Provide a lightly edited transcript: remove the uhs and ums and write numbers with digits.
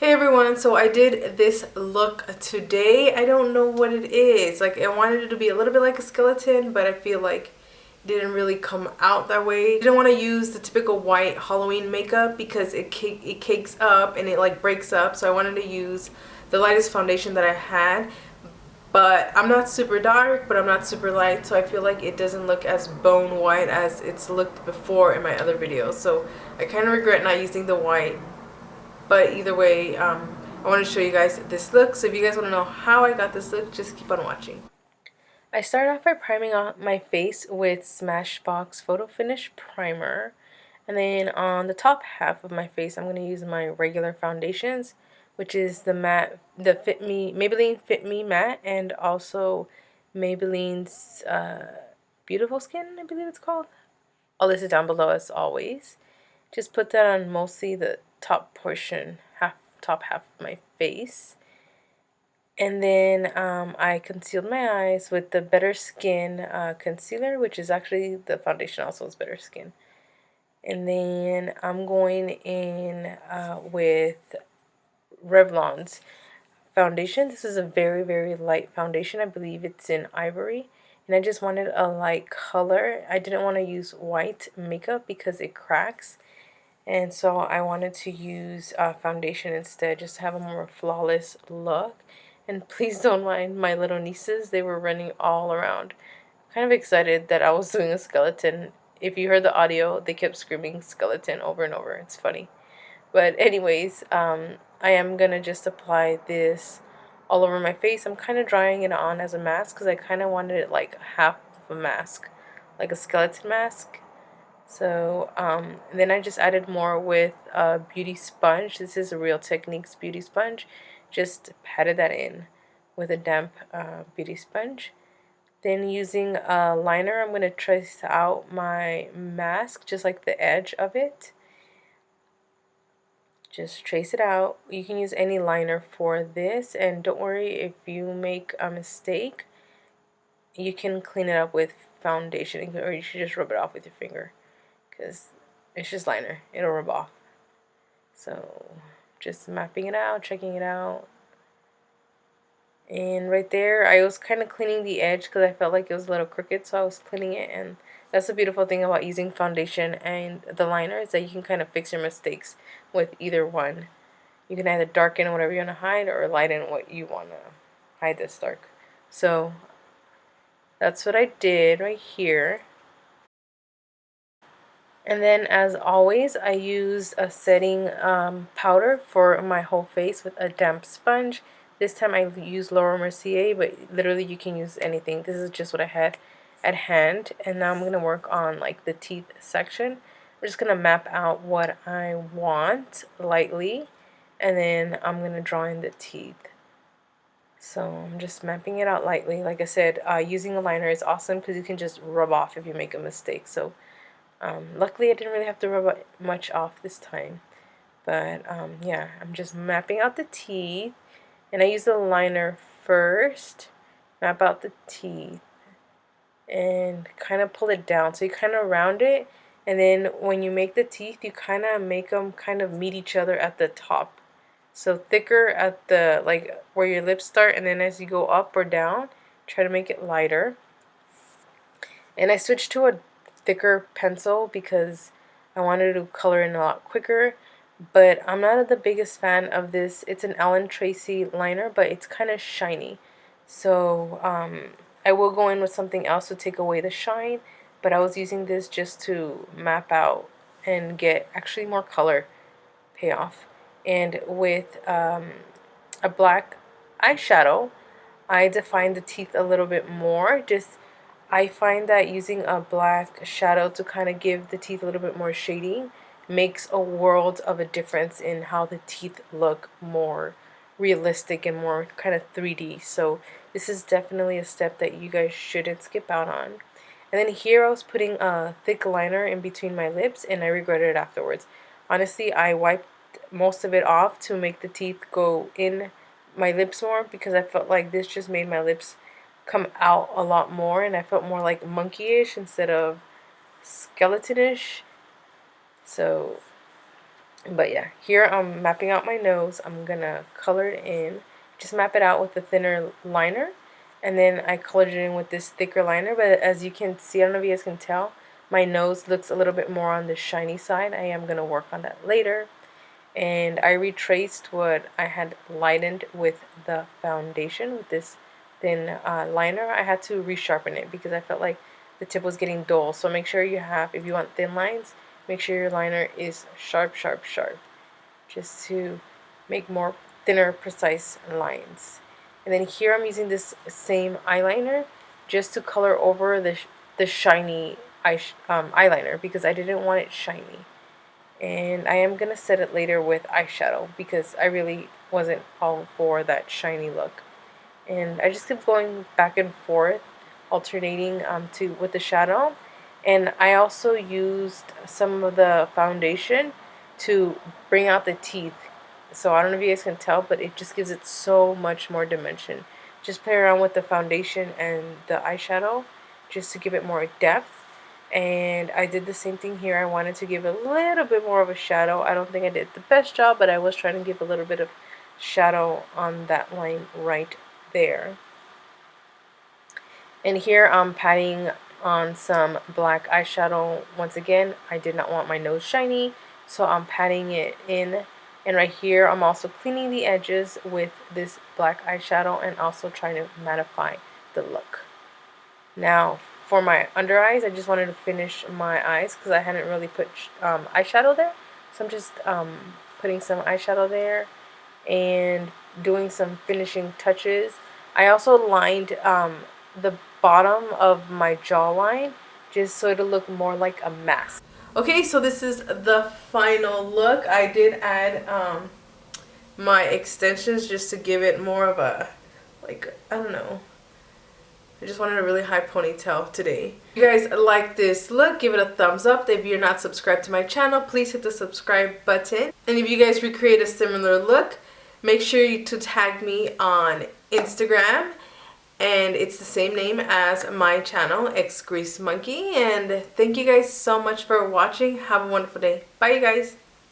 Hey everyone, so I did this look today. I don't know what it is. Like I wanted it to be a little bit like a skeleton, but I feel like it didn't really come out that way. I didn't want to use the typical white Halloween makeup because it cakes up and it like breaks up. So I wanted to use the lightest foundation that I had. But I'm not super dark, but I'm not super light, so I feel like it doesn't look as bone white as it's looked before in my other videos. So I kind of regret not using the white. But either way, I want to show you guys this look. So if you guys want to know how I got this look, just keep on watching. I started off by priming on my face with Smashbox Photo Finish Primer. And then on the top half of my face, I'm going to use my regular foundations, which is the matte, the Maybelline Fit Me Matte, and also Maybelline's Beautiful Skin, I believe it's called. I'll list it down below as always. Just put that on mostly the top portion, top half of my face. And then I concealed my eyes with the Better Skin concealer, which is actually the foundation also is Better Skin. And then I'm going in with Revlon's foundation. This is a very, very light foundation. I believe it's in Ivory. And I just wanted a light color. I didn't want to use white makeup because it cracks. And so I wanted to use foundation instead, just to have a more flawless look. And please don't mind my little nieces. They were running all around. Kind of excited that I was doing a skeleton. If you heard the audio, they kept screaming skeleton over and over. It's funny. But anyways, I am going to just apply this all over my face. I'm kind of drying it on as a mask because I kind of wanted it like half of a mask, like a skeleton mask. So and then I just added more with a beauty sponge. This is a Real Techniques beauty sponge. Just patted that in with a damp beauty sponge. Then using a liner, I'm going to trace out my mask, just like the edge of it. Just trace it out. You can use any liner for this, and don't worry if you make a mistake. You can clean it up with foundation, or you should just rub it off with your finger, because it's just liner. It'll rub off. So just mapping it out, checking it out. And right there, I was kind of cleaning the edge because I felt like it was a little crooked, so I was cleaning it. And that's the beautiful thing about using foundation and the liner, is that you can kind of fix your mistakes with either one. You can either darken whatever you want to hide or lighten what you want to hide this dark. So that's what I did right here. And then, as always, I used a setting powder for my whole face with a damp sponge. This time I used Laura Mercier, but literally you can use anything. This is just what I had at hand. And now I'm going to work on like the teeth section. I'm just going to map out what I want lightly, and then I'm going to draw in the teeth. So I'm just mapping it out lightly. Like I said, using a liner is awesome because you can just rub off if you make a mistake. So luckily I didn't really have to rub much off this time. But yeah, I'm just mapping out the teeth. And I use the liner first. Map out the teeth. And kind of pull it down. So you kind of round it. And then when you make the teeth, you kind of make them kind of meet each other at the top. So thicker at the, like, where your lips start. And then as you go up or down, try to make it lighter. And I switched to a thicker pencil because I wanted to color in a lot quicker, but I'm not the biggest fan of this. It's an Tracy liner, but it's kind of shiny, so I will go in with something else to take away the shine, but I was using this just to map out and get actually more color payoff. And with a black eyeshadow, I defined the teeth a little bit more. I find that using a black shadow to kind of give the teeth a little bit more shading makes a world of a difference in how the teeth look more realistic and more kind of 3D. So this is definitely a step that you guys shouldn't skip out on. And then here I was putting a thick liner in between my lips, and I regretted it afterwards. Honestly, I wiped most of it off to make the teeth go in my lips more because I felt like this just made my lips come out a lot more, and I felt more like monkey-ish instead of skeleton-ish. So But yeah, here I'm mapping out my nose. I'm gonna color it in. Just map it out with the thinner liner. And then I colored it in with this thicker liner. But as you can see, I don't know if you guys can tell, my nose looks a little bit more on the shiny side. I am gonna work on that later. And I retraced what I had lightened with the foundation with this thin liner. I had to resharpen it because I felt like the tip was getting dull. So make sure you have, if you want thin lines, make sure your liner is sharp, sharp, sharp, just to make more thinner, precise lines. And then here I'm using this same eyeliner just to color over the shiny eyeliner because I didn't want it shiny. And I am going to set it later with eyeshadow because I really wasn't all for that shiny look. And I just kept going back and forth, alternating with the shadow. And I also used some of the foundation to bring out the teeth. So I don't know if you guys can tell, but it just gives it so much more dimension. Just play around with the foundation and the eyeshadow just to give it more depth. And I did the same thing here. I wanted to give a little bit more of a shadow. I don't think I did the best job, but I was trying to give a little bit of shadow on that line right there. And here I'm patting on some black eyeshadow. Once again, I did not want my nose shiny, so I'm patting it in. And right here, I'm also cleaning the edges with this black eyeshadow and also trying to mattify the look. Now, for my under eyes, I just wanted to finish my eyes because I hadn't really put eyeshadow there. So I'm just putting some eyeshadow there and doing some finishing touches. I also lined the bottom of my jawline just so it'll look more like a mask. Okay, so this is the final look. I did add my extensions just to give it more of a, like, I don't know. I just wanted a really high ponytail today. If you guys like this look, give it a thumbs up. If you're not subscribed to my channel, please hit the subscribe button. And if you guys recreate a similar look, make sure to tag me on Instagram. And it's the same name as my channel, X Grease Monkey. And thank you guys so much for watching. Have a wonderful day. Bye, you guys.